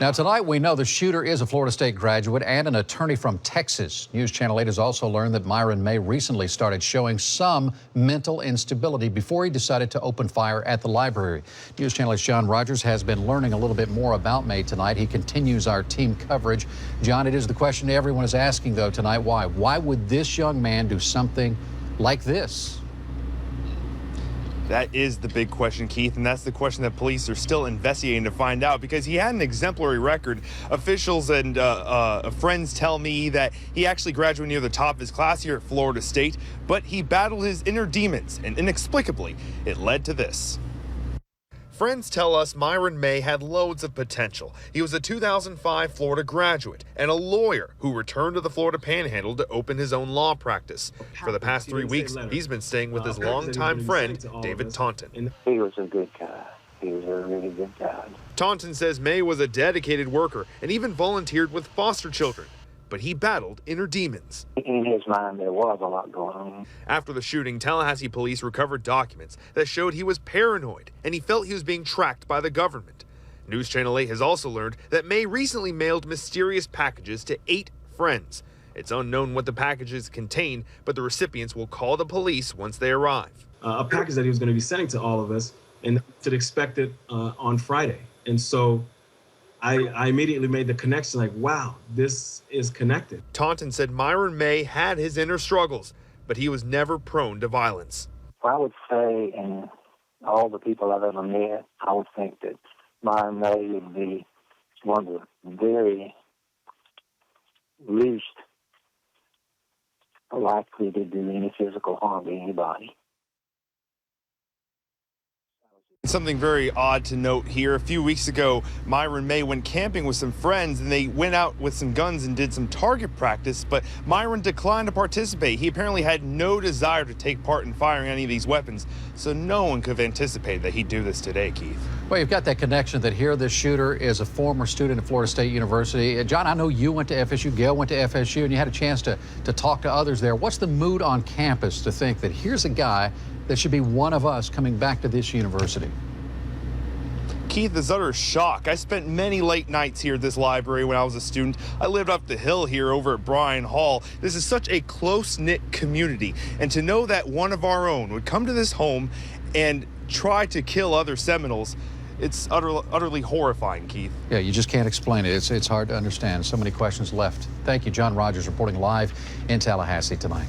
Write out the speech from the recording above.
Now, tonight we know the shooter is a Florida State graduate and an attorney from Texas. News Channel 8 has also learned that Myron May recently started showing some mental instability before he decided to open fire at the library. News Channel 8's John Rogers has been learning a little bit more about May tonight. He continues our team coverage. John, it is the question everyone is asking, though, tonight. Why? Why would this young man do something like this? That is the big question, Keith, and that's the question that police are still investigating to find out, because he had an exemplary record. Officials and friends tell me that he actually graduated near the top of his class here at Florida State, but he battled his inner demons, and inexplicably, it led to this. Friends tell us Myron May had loads of potential. He was a 2005 Florida graduate and a lawyer who returned to the Florida Panhandle to open his own law practice. For the past 3 weeks, he's been staying with his longtime friend, David Taunton. He was a good guy. He was a really good guy. Taunton says May was a dedicated worker and even volunteered with foster children. But he battled inner demons. In his mind, there was a lot going on. After the shooting, Tallahassee police recovered documents that showed he was paranoid and he felt he was being tracked by the government. News Channel 8 has also learned that May recently mailed mysterious packages to 8 friends. It's unknown what the packages contain, but the recipients will call the police once they arrive. A package that he was going to be sending to all of us, and to expect it on Friday. And so I immediately made the connection, like, wow, this is connected. Taunton said Myron May had his inner struggles, but he was never prone to violence. I would say, in all the people I've ever met, I would think that Myron May would be one of the very least likely to do any physical harm to anybody. Something very odd to note here. A few weeks ago, Myron May went camping with some friends and they went out with some guns and did some target practice, but Myron declined to participate. He apparently had no desire to take part in firing any of these weapons, so no one could have anticipated that he'd do this today, Keith. Well, you've got that connection that here this shooter is a former student at Florida State University. John, I know you went to FSU, Gail went to FSU, and you had a chance to talk to others there. What's the mood on campus to think that here's a guy that should be one of us coming back to this university? Keith, is utter shock. I spent many late nights here at this library when I was a student. I lived up the hill here over at Bryan Hall. This is such a close-knit community, and to know that one of our own would come to this home and try to kill other Seminoles, it's utterly horrifying, Keith. Yeah, you just can't explain it. It's hard to understand. So many questions left. Thank you, John Rogers, reporting live in Tallahassee tonight.